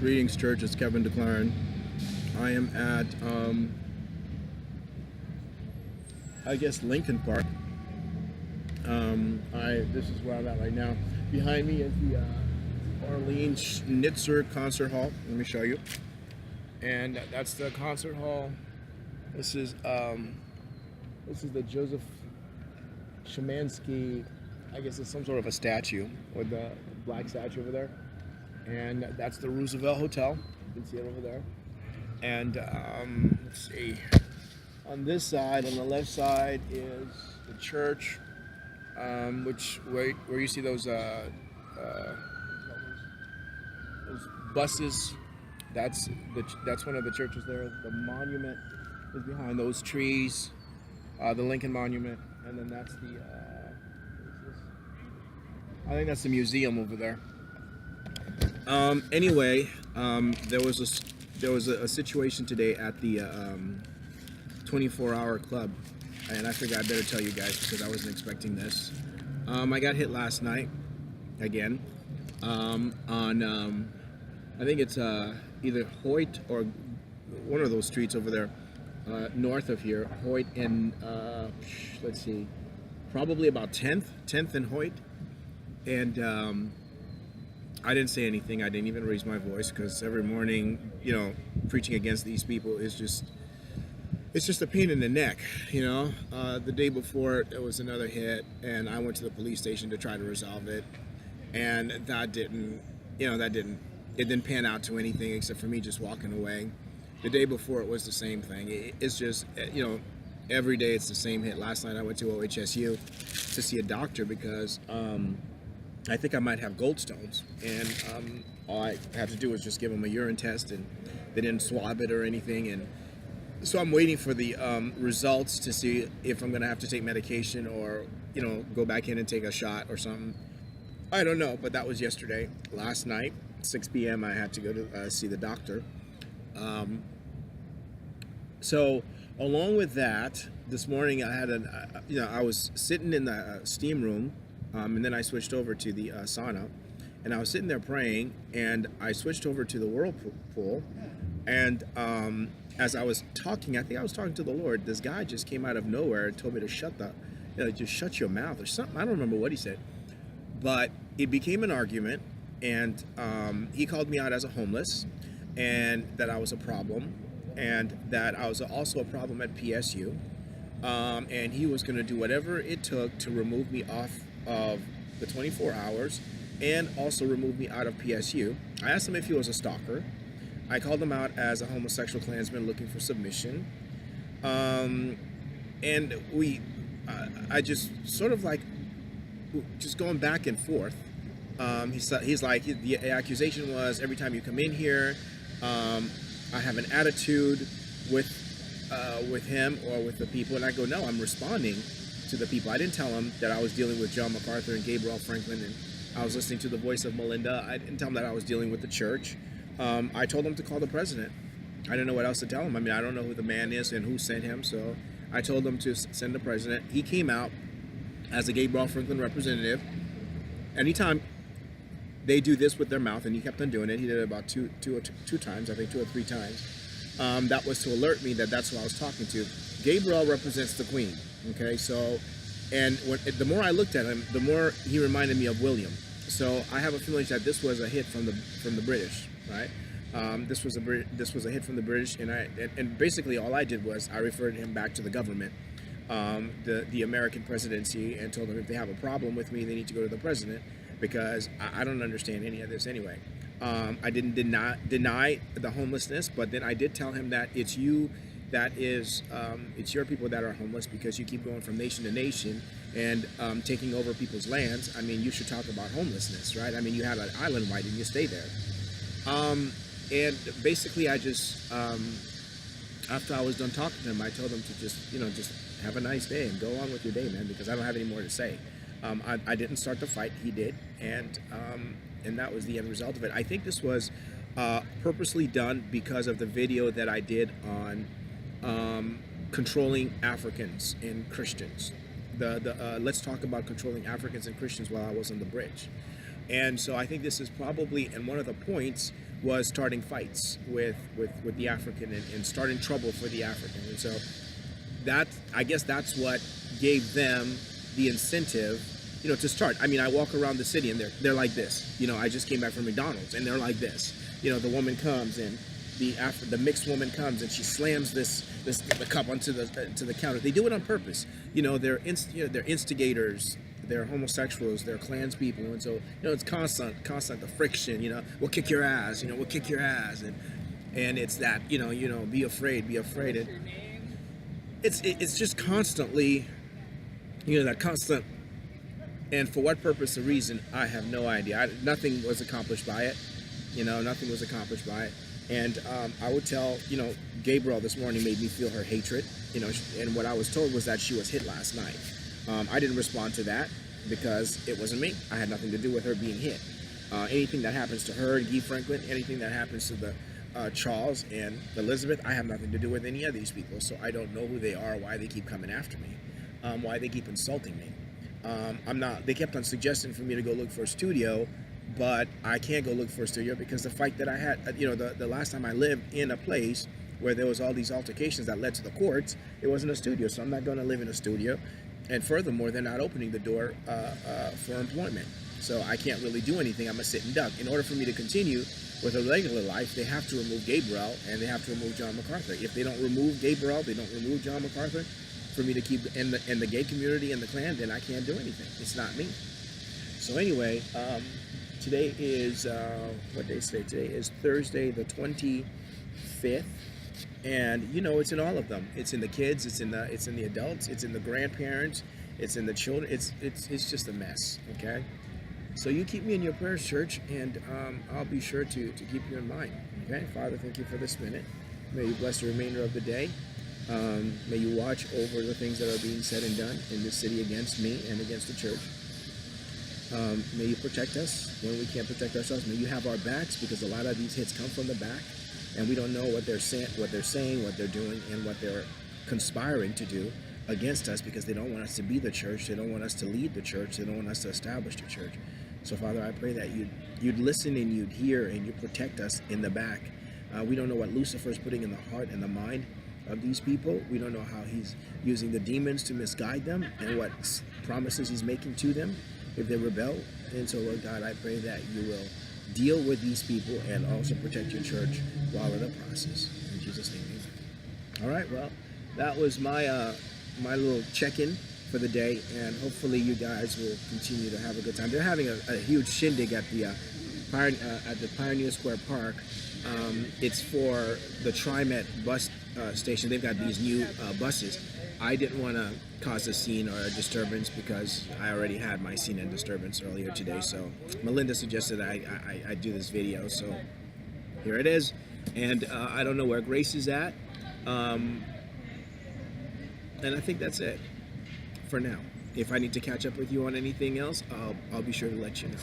Greetings, church. It's Kevin Duclairon. I am at, I guess, Lincoln Park. This is where I'm at right now. Behind me is the Arlene Schnitzer Concert Hall. Let me show you. And that's the concert hall. This is the Joseph Szymanski. I guess it's some sort of a statue, or the black statue over there. And that's the Roosevelt Hotel. You can see it over there. And let's see. On this side, on the left side, is the church, where you see those buses. That's one of the churches there. The monument is behind those trees, the Lincoln Monument, and then that's the. I think that's the museum over there. Anyway, there was a situation today at the 24-hour club, and I figured I better tell you guys because I wasn't expecting this. I got hit last night again on I think it's either Hoyt or one of those streets over there north of here, Hoyt and let's see, probably about 10th and Hoyt. And I didn't say anything. I didn't even raise my voice because every morning, preaching against these people is it's just a pain in the neck, The day before, there was another hit, and I went to the police station to try to resolve it, and that didn't pan out to anything except for me just walking away. The day before, it was the same thing. It's just, every day it's the same hit. Last night I went to OHSU to see a doctor because I think I might have goldstones, and all I had to do was just give them a urine test, and they didn't swab it or anything, and so I'm waiting for the results to see if I'm gonna have to take medication or go back in and take a shot or something. I don't know, but that was yesterday. Last night, 6 p.m. I had to go to see the doctor. So along with that, this morning I had I was sitting in the steam room. And then I switched over to the sauna, and I was sitting there praying, and I switched over to the whirlpool, and as I was talking, I think I was talking to the Lord, this guy just came out of nowhere and told me to just shut your mouth or something. I don't remember what he said, but it became an argument, and he called me out as a homeless, and that I was a problem, and that I was also a problem at PSU, and he was going to do whatever it took to remove me off of the 24 hours and also remove me out of PSU. I asked him if he was a stalker. I called him out as a homosexual Klansman looking for submission. And I just sort of like, just going back and forth. He's like, the accusation was every time you come in here, I have an attitude with him or with the people. And I go, no, I'm responding to the people. I didn't tell him that I was dealing with John MacArthur and Gabriel Franklin and I was listening to the voice of Melinda. I didn't tell him that I was dealing with the church. I told him to call the president. I didn't know what else to tell him. I mean, I don't know who the man is and who sent him, so I told him to send the president. He came out as a Gabriel Franklin representative. Anytime they do this with their mouth, and he kept on doing it, he did it about two times, I think 2 or 3 times. That was to alert me that that's who I was talking to. Gabriel represents the Queen. Okay, so, and the more I looked at him, the more he reminded me of William. So I have a feeling that this was a hit from the British, right? This was a hit from the British, and basically all I did was I referred him back to the government, the American presidency, and told them if they have a problem with me, they need to go to the president because I don't understand any of this anyway. I didn't deny the homelessness, but then I did tell him that it's you. It's your people that are homeless because you keep going from nation to nation and taking over people's lands. I mean, you should talk about homelessness, right? I mean, you have an island, why didn't you stay there? And basically I just, after I was done talking to him, I told him to just have a nice day and go on with your day, man, because I don't have any more to say. I didn't start the fight, he did, and that was the end result of it. I think this was purposely done because of the video that I did on controlling Africans and Christians. Let's talk about controlling Africans and Christians while I was on the bridge. And so I think this is probably, and one of the points was starting fights with the African, and starting trouble for the African. And so that, I guess that's what gave them the incentive, to start. I mean, I walk around the city and they're like this. I just came back from McDonald's and they're like this. The woman comes, and the mixed woman comes, and she slams the cup onto the counter. They do it on purpose. They're instigators. They're homosexuals. They're Klans people, and so it's constant the friction. We'll kick your ass. We'll kick your ass, and it's that be afraid. And it's just constantly, that constant. And for what purpose or reason, I have no idea. Nothing was accomplished by it. Nothing was accomplished by it. And I would tell, Gabriel this morning made me feel her hatred. And what I was told was that she was hit last night. I didn't respond to that because it wasn't me. I had nothing to do with her being hit. Anything that happens to her and Guy Franklin, anything that happens to the Charles and Elizabeth, I have nothing to do with any of these people. So I don't know who they are, why they keep coming after me, why they keep insulting me. They kept on suggesting for me to go look for a studio, but I can't go look for a studio because the fight that I had, the last time I lived in a place where there was all these altercations that led to the courts, it wasn't a studio, so I'm not going to live in a studio. And furthermore, they're not opening the door for employment. So I can't really do anything. I'm a sitting duck. In order for me to continue with a regular life, they have to remove Gabriel and they have to remove John MacArthur. If they don't remove Gabriel, they don't remove John MacArthur, for me to keep in the gay community and the Klan, then I can't do anything. It's not me. So anyway, today is what day is today? Today is Thursday, the 25th, and it's in all of them. It's in the kids. It's in the adults. It's in the grandparents. It's in the children. It's just a mess. Okay. So you keep me in your prayers, church, and I'll be sure to keep you in mind. Okay, Father, thank you for this minute. May you bless the remainder of the day. May you watch over the things that are being said and done in this city against me and against the church. May you protect us when we can't protect ourselves. May you have our backs, because a lot of these hits come from the back, and we don't know what they're saying, what they're doing, and what they're conspiring to do against us, because they don't want us to be the church. They don't want us to lead the church. They don't want us to establish the church. So, Father, I pray that you'd listen and you'd hear and you'd protect us in the back. We don't know what Lucifer is putting in the heart and the mind of these people. We don't know how he's using the demons to misguide them and what promises he's making to them if they rebel. And so, Lord God, I pray that you will deal with these people and also protect your church while in the process. In Jesus' name, amen. All right, well, that was my my little check-in for the day, and hopefully you guys will continue to have a good time. They're having a huge shindig at the Pioneer Square Park. It's for the TriMet bus station. They've got these new buses. I didn't want to cause a scene or a disturbance because I already had my scene and disturbance earlier today. So Melinda suggested I do this video. So here it is. And I don't know where Grace is at. And I think that's it for now. If I need to catch up with you on anything else, I'll be sure to let you know.